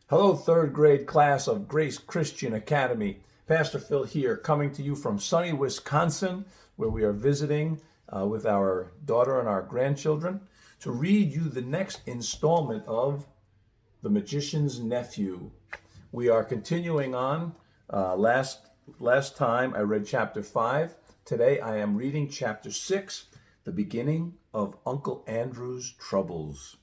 Hello, third grade class of Grace Christian Academy. Pastor Phil here, coming to you from sunny Wisconsin, where we are visiting with our daughter and our grandchildren to read you the next installment of The Magician's Nephew. We are continuing on. Last time I read chapter 5. Today I am reading chapter 6, the beginning of Uncle Andrew's troubles.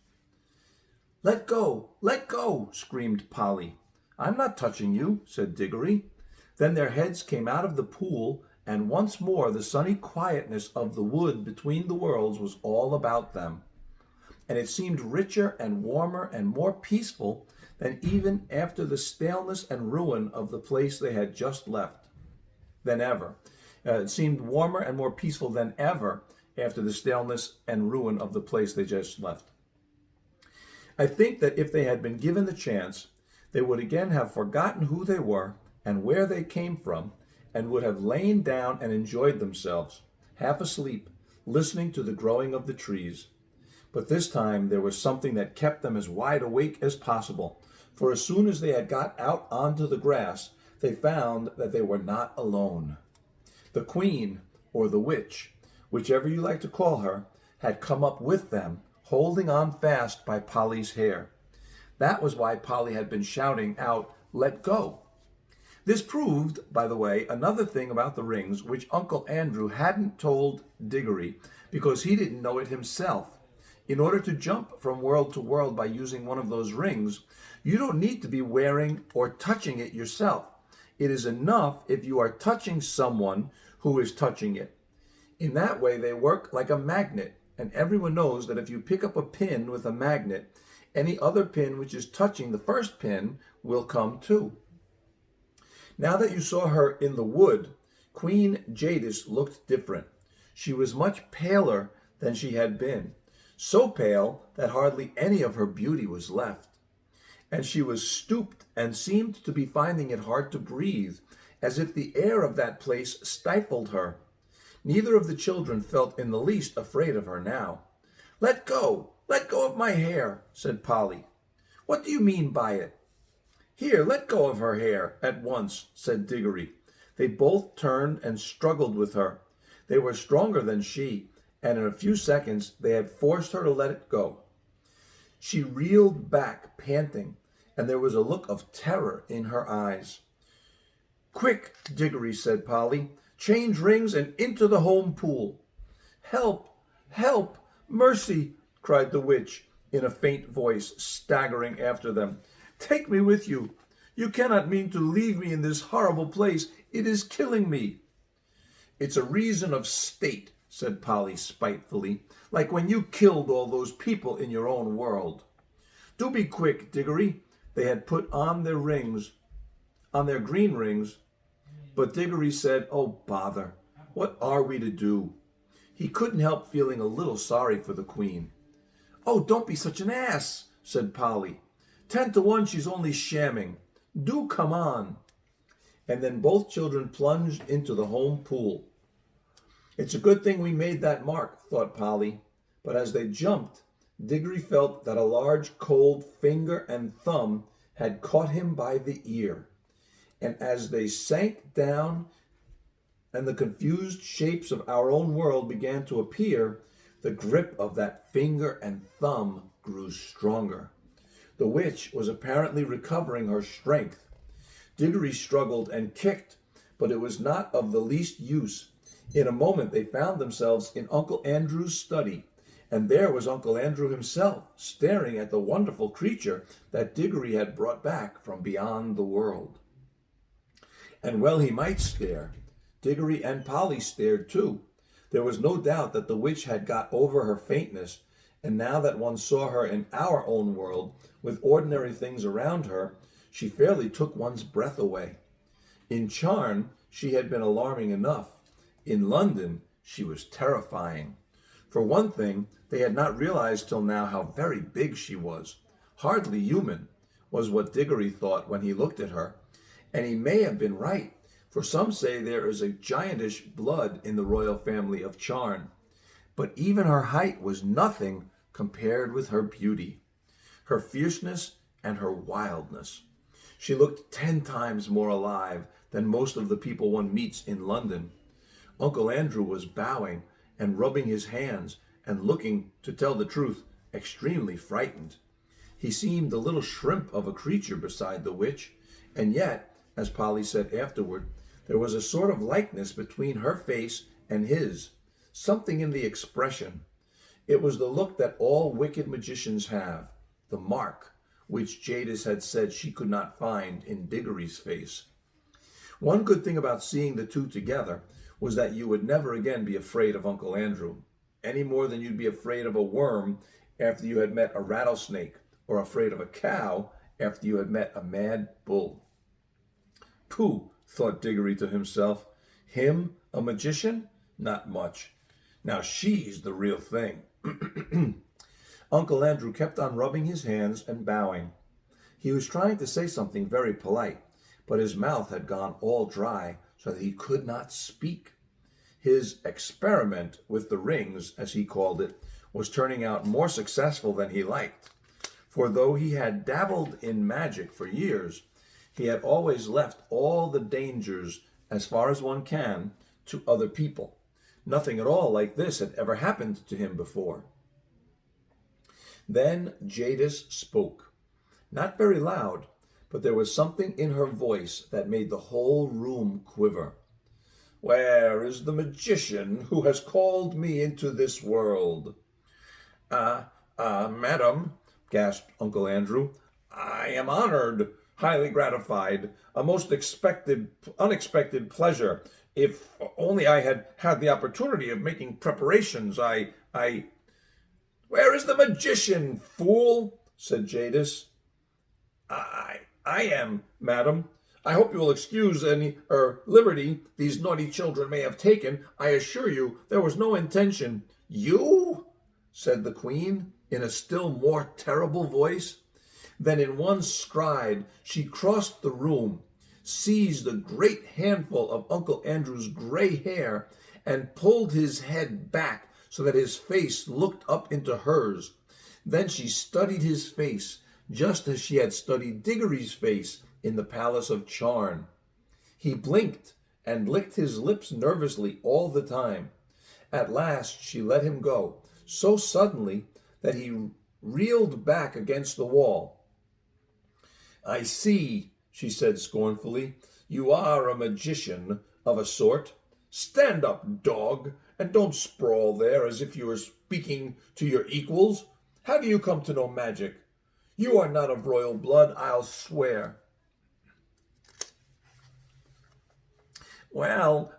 Let go, screamed Polly. I'm not touching you, said Diggory. Then their heads came out of the pool, and once more the sunny quietness of the wood between the worlds was all about them. And it seemed richer and warmer and more peaceful than even after the staleness and ruin of the place they had just left. Than ever. It seemed warmer and more peaceful than ever after the staleness and ruin of the place they just left. I think that if they had been given the chance, they would again have forgotten who they were and where they came from, and would have lain down and enjoyed themselves, half asleep, listening to the growing of the trees. But this time there was something that kept them as wide awake as possible, for as soon as they had got out onto the grass, they found that they were not alone. The queen, or the witch, whichever you like to call her, had come up with them, holding on fast by Polly's hair. That was why Polly had been shouting out, "Let go." This proved, by the way, another thing about the rings which Uncle Andrew hadn't told Diggory, because he didn't know it himself. In order to jump from world to world by using one of those rings, you don't need to be wearing or touching it yourself. It is enough if you are touching someone who is touching it. In that way, they work like a magnet. And everyone knows that if you pick up a pin with a magnet, any other pin which is touching the first pin will come too. Now that you saw her in the wood, Queen Jadis looked different. She was much paler than she had been, so pale that hardly any of her beauty was left. And she was stooped and seemed to be finding it hard to breathe, as if the air of that place stifled her. Neither of the children felt in the least afraid of her now. Let go of my hair, said Polly. What do you mean by it? Here, let go of her hair at once, said Diggory. They both turned and struggled with her. They were stronger than she, and in a few seconds they had forced her to let it go. She reeled back, panting, and there was a look of terror in her eyes. Quick, Diggory, said Polly. Change rings and into the home pool. Help! Help! Mercy! Cried the witch in a faint voice, staggering after them. Take me with you. You cannot mean to leave me in this horrible place. It is killing me. It's a reason of state, said Polly spitefully, like when you killed all those people in your own world. Do be quick, Diggory. They had put on their rings, on their green rings, but Diggory said, oh, bother, what are we to do? He couldn't help feeling a little sorry for the queen. Oh, don't be such an ass, said Polly. 10 to 1 she's only shamming. Do come on. And then both children plunged into the home pool. It's a good thing we made that mark, thought Polly. But as they jumped, Diggory felt that a large cold finger and thumb had caught him by the ear. And as they sank down and the confused shapes of our own world began to appear, the grip of that finger and thumb grew stronger. The witch was apparently recovering her strength. Diggory struggled and kicked, but it was not of the least use. In a moment they found themselves in Uncle Andrew's study, and there was Uncle Andrew himself, staring at the wonderful creature that Diggory had brought back from beyond the world. And well he might stare. Diggory and Polly stared too. There was no doubt that the witch had got over her faintness, and now that one saw her in our own world, with ordinary things around her, she fairly took one's breath away. In Charn, she had been alarming enough. In London, she was terrifying. For one thing, they had not realized till now how very big she was. Hardly human, was what Diggory thought when he looked at her. And he may have been right, for some say there is a giantish blood in the royal family of Charn. But even her height was nothing compared with her beauty. Her fierceness and her wildness. She looked 10 times more alive than most of the people one meets in London. Uncle Andrew was bowing and rubbing his hands and looking, to tell the truth, extremely frightened. He seemed a little shrimp of a creature beside the witch, and yet, as Polly said afterward, there was a sort of likeness between her face and his, something in the expression. It was the look that all wicked magicians have, the mark, which Jadis had said she could not find in Diggory's face. One good thing about seeing the two together was that you would never again be afraid of Uncle Andrew, any more than you'd be afraid of a worm after you had met a rattlesnake, or afraid of a cow after you had met a mad bull. Pooh, thought Diggory to himself. Him, a magician? Not much. Now she's the real thing. Uncle Andrew kept on rubbing his hands and bowing. He was trying to say something very polite, but his mouth had gone all dry so that he could not speak. His experiment with the rings, as he called it, was turning out more successful than he liked. For though he had dabbled in magic for years, he had always left all the dangers, as far as one can, to other people. Nothing at all like this had ever happened to him before. Then Jadis spoke. Not very loud, but there was something in her voice that made the whole room quiver. "Where is the magician who has called me into this world?" Madam," gasped Uncle Andrew, "I am honored, highly gratified, a most unexpected pleasure. If only I had had the opportunity of making preparations, I... "Where is the magician, fool?" said Jadis. I am, madam. I hope you will excuse any liberty these naughty children may have taken. I assure you there was no intention." "You?" said the Queen, in a still more terrible voice. Then in one stride she crossed the room, seized a great handful of Uncle Andrew's gray hair, and pulled his head back so that his face looked up into hers. Then she studied his face, just as she had studied Diggory's face in the palace of Charn. He blinked and licked his lips nervously all the time. At last she let him go, so suddenly that he reeled back against the wall. "I see," she said scornfully. "You are a magician, of a sort. Stand up, dog, and don't sprawl there as if you were speaking to your equals. How do you come to know magic? You are not of royal blood, I'll swear." "Well,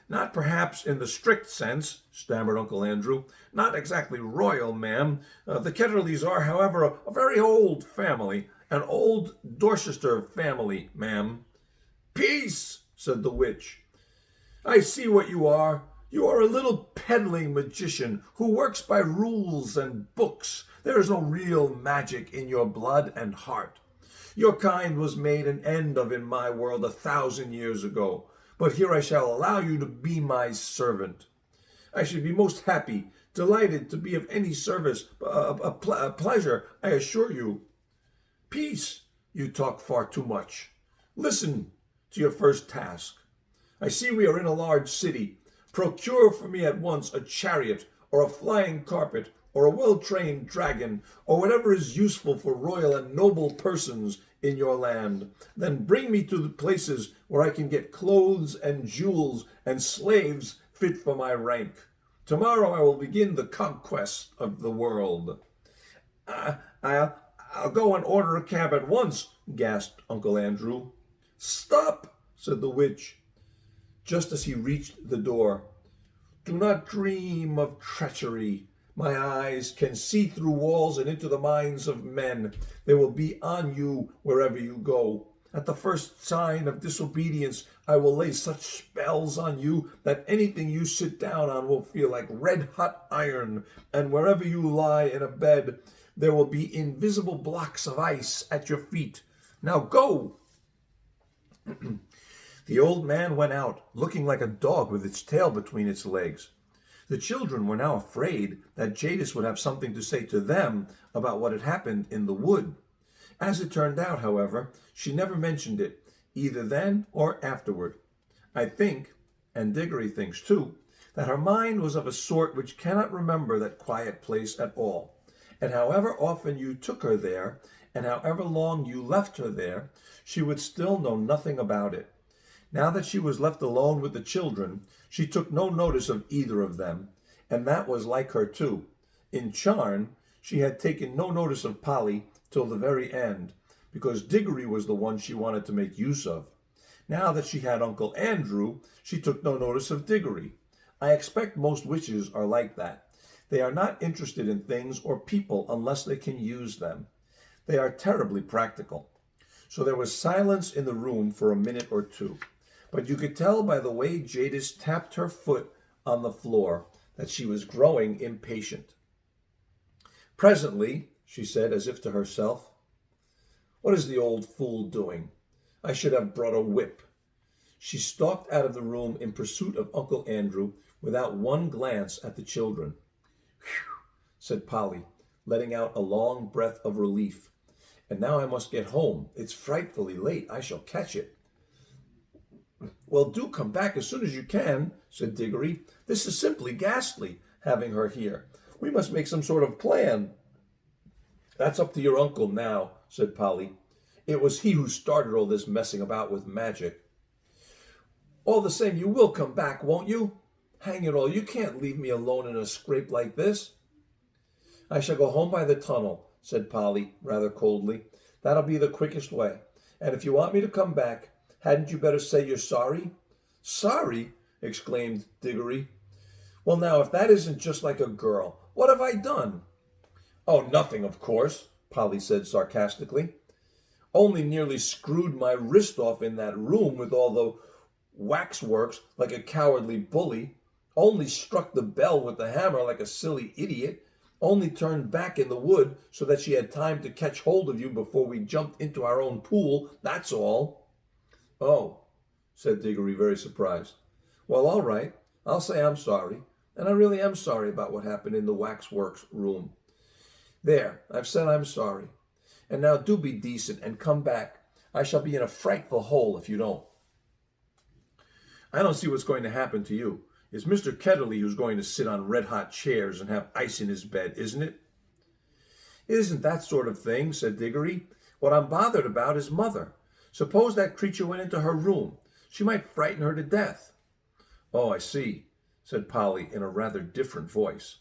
not perhaps in the strict sense," stammered Uncle Andrew. "Not exactly royal, ma'am. The Ketterleys are, however, a very old family, an old Dorchester family, ma'am." "Peace," said the witch. "I see what you are. You are a little peddling magician who works by rules and books. There is no real magic in your blood and heart. Your kind was made an end of in my world 1,000 years ago. But here I shall allow you to be my servant. I should be most happy, delighted to be of any service, a pleasure, I assure you." "Peace, you talk far too much. Listen to your first task. I see we are in a large city. Procure for me at once a chariot, or a flying carpet, or a well-trained dragon, or whatever is useful for royal and noble persons in your land. Then bring me to the places where I can get clothes and jewels and slaves fit for my rank. Tomorrow I will begin the conquest of the world." I'll go and order a cab at once," gasped Uncle Andrew. "Stop," said the witch, just as he reached the door. "Do not dream of treachery. My eyes can see through walls and into the minds of men. They will be on you wherever you go. At the first sign of disobedience, I will lay such spells on you that anything you sit down on will feel like red-hot iron, and wherever you lie in a bed, there will be invisible blocks of ice at your feet. Now go!" The old man went out, looking like a dog with its tail between its legs. The children were now afraid that Jadis would have something to say to them about what had happened in the wood. As it turned out, however, she never mentioned it, either then or afterward. I think, and Diggory thinks too, that her mind was of a sort which cannot remember that quiet place at all. And however often you took her there, and however long you left her there, she would still know nothing about it. Now that she was left alone with the children, she took no notice of either of them, and that was like her too. In Charn, she had taken no notice of Polly till the very end, because Diggory was the one she wanted to make use of. Now that she had Uncle Andrew, she took no notice of Diggory. I expect most witches are like that. They are not interested in things or people unless they can use them. They are terribly practical. So there was silence in the room for a minute or two, but you could tell by the way Jadis tapped her foot on the floor that she was growing impatient. Presently, she said, as if to herself, "What is the old fool doing? I should have brought a whip." She stalked out of the room in pursuit of Uncle Andrew without one glance at the children. "Whew," said Polly, letting out a long breath of relief. "And now I must get home. It's frightfully late. I shall catch it." "Well, do come back as soon as you can," said Diggory. "This is simply ghastly, having her here. We must make some sort of plan." "That's up to your uncle now," said Polly. "It was he who started all this messing about with magic." "All the same, you will come back, won't you? Hang it all, you can't leave me alone in a scrape like this." "I shall go home by the tunnel," said Polly, rather coldly. "That'll be the quickest way. And if you want me to come back, hadn't you better say you're sorry?" "Sorry?" exclaimed Diggory. "Well, now, if that isn't just like a girl, what have I done?" "Oh, nothing, of course," Polly said sarcastically. "Only nearly screwed my wrist off in that room with all the waxworks like a cowardly bully. Only struck the bell with the hammer like a silly idiot. Only turned back in the wood so that she had time to catch hold of you before we jumped into our own pool. That's all." "Oh," said Diggory, very surprised. "Well, all right. I'll say I'm sorry. And I really am sorry about what happened in the waxworks room. There, I've said I'm sorry. And now do be decent and come back. I shall be in a frightful hole if you don't." "I don't see what's going to happen to you. It's Mr. Ketterly who's going to sit on red-hot chairs and have ice in his bed, isn't it?" "It isn't that sort of thing," said Diggory. "What I'm bothered about is Mother. Suppose that creature went into her room. She might frighten her to death." "Oh, I see," said Polly in a rather different voice.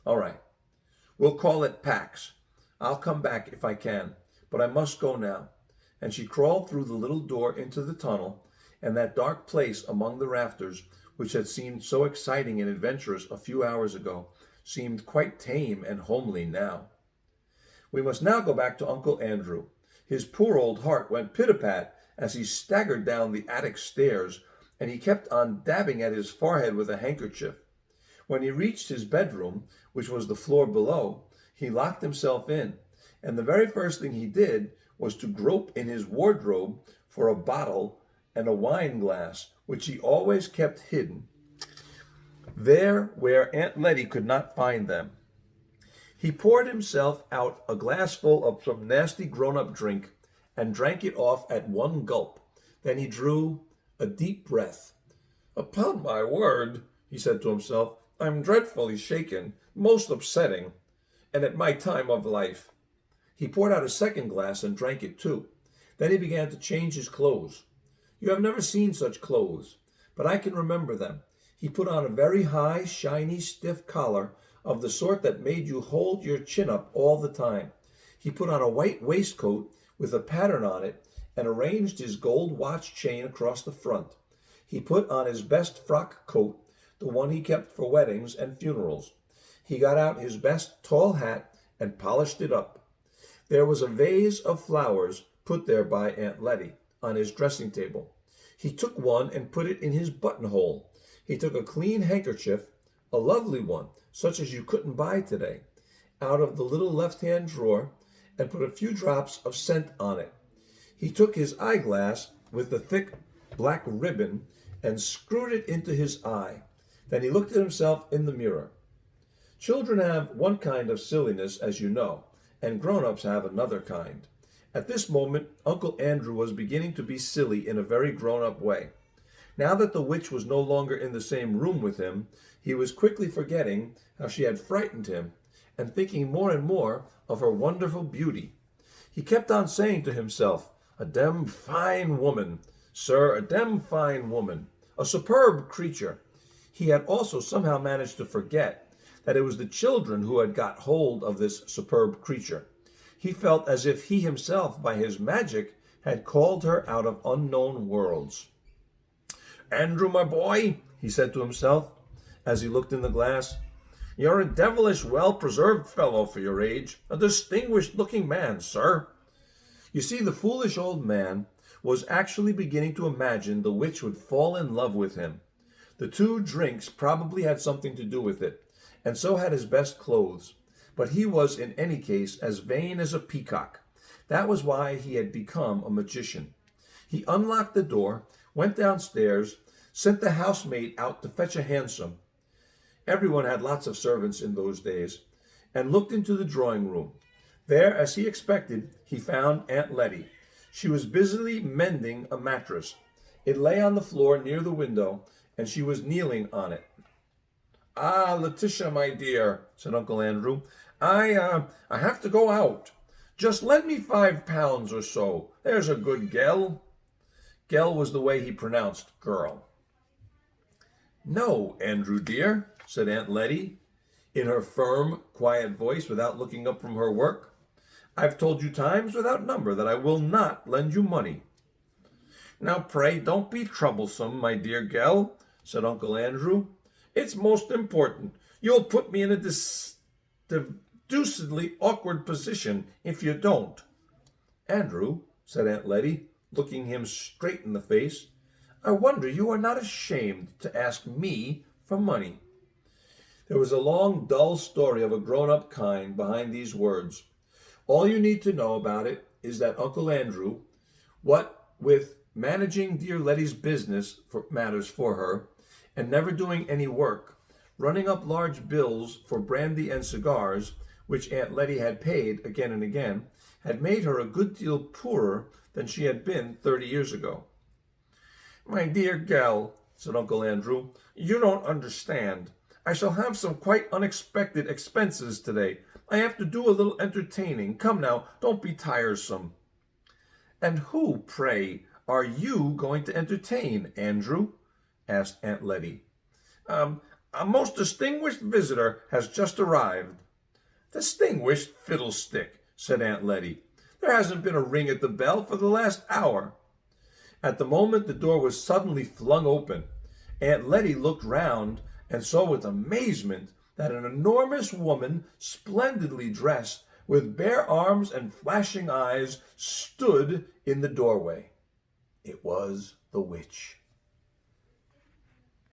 "All right. We'll call it Pax. I'll come back if I can, but I must go now." And she crawled through the little door into the tunnel, and that dark place among the rafters, which had seemed so exciting and adventurous a few hours ago, seemed quite tame and homely now. We must now go back to Uncle Andrew. His poor old heart went pit-a-pat as he staggered down the attic stairs, and he kept on dabbing at his forehead with a handkerchief. When he reached his bedroom, which was the floor below, he locked himself in, and the very first thing he did was to grope in his wardrobe for a bottle and a wine glass, which he always kept hidden there where Aunt Letty could not find them. He poured himself out a glassful of some nasty grown-up drink and drank it off at one gulp. Then he drew a deep breath. "Upon my word," he said to himself, "I'm dreadfully shaken, most upsetting, and at my time of life." He poured out a second glass and drank it too. Then he began to change his clothes. You have never seen such clothes, but I can remember them. He put on a very high, shiny, stiff collar of the sort that made you hold your chin up all the time. He put on a white waistcoat with a pattern on it and arranged his gold watch chain across the front. He put on his best frock coat, the one he kept for weddings and funerals. He got out his best tall hat and polished it up. There was a vase of flowers put there by Aunt Letty on his dressing table. He took one and put it in his buttonhole. He took a clean handkerchief, a lovely one, such as you couldn't buy today, out of the little left-hand drawer and put a few drops of scent on it. He took his eyeglass with the thick black ribbon and screwed it into his eye. Then he looked at himself in the mirror. Children have one kind of silliness, as you know, and grown-ups have another kind. At this moment, Uncle Andrew was beginning to be silly in a very grown-up way. Now that the witch was no longer in the same room with him, he was quickly forgetting how she had frightened him and thinking more and more of her wonderful beauty. He kept on saying to himself, "A dem fine woman, sir, a dem fine woman, a superb creature." He had also somehow managed to forget that it was the children who had got hold of this superb creature. He felt as if he himself, by his magic, had called her out of unknown worlds. "Andrew, my boy," he said to himself, as he looked in the glass, "you're a devilish well-preserved fellow for your age, a distinguished-looking man, sir." You see, the foolish old man was actually beginning to imagine the witch would fall in love with him. The 2 drinks probably had something to do with it, and so had his best clothes. But he was, in any case, as vain as a peacock. That was why he had become a magician. He unlocked the door, went downstairs, sent the housemaid out to fetch a hansom. Everyone had lots of servants in those days, and looked into the drawing room. There, as he expected, he found Aunt Letty. She was busily mending a mattress. It lay on the floor near the window, and she was kneeling on it. "Ah, Letitia, my dear," said Uncle Andrew, I have to go out. Just lend me £5 or so. There's a good gel." Gel was the way he pronounced girl. "No, Andrew dear," said Aunt Letty, in her firm, quiet voice, without looking up from her work. "I've told you times without number that I will not lend you money." "Now, pray, don't be troublesome, my dear gel," said Uncle Andrew. "It's most important. You'll put me in a deucedly awkward position if you don't." "Andrew," said Aunt Letty, looking him straight in the face, "I wonder you are not ashamed to ask me for money." There was a long, dull story of a grown-up kind behind these words. All you need to know about it is that Uncle Andrew, what with managing dear Letty's business matters for her, and never doing any work, running up large bills for brandy and cigars, which Aunt Letty had paid again and again, had made her a good deal poorer than she had been 30 years ago. "My dear gal," said Uncle Andrew, "you don't understand. I shall have some quite unexpected expenses today. I have to do a little entertaining. Come now, don't be tiresome." "And who, pray, are you going to entertain, Andrew?" asked Aunt Letty. A most distinguished visitor has just arrived." "Distinguished fiddlestick," said Aunt Letty. "There hasn't been a ring at the bell for the last hour." At the moment the door was suddenly flung open. Aunt Letty looked round and saw with amazement that an enormous woman, splendidly dressed, with bare arms and flashing eyes, stood in the doorway. It was the witch.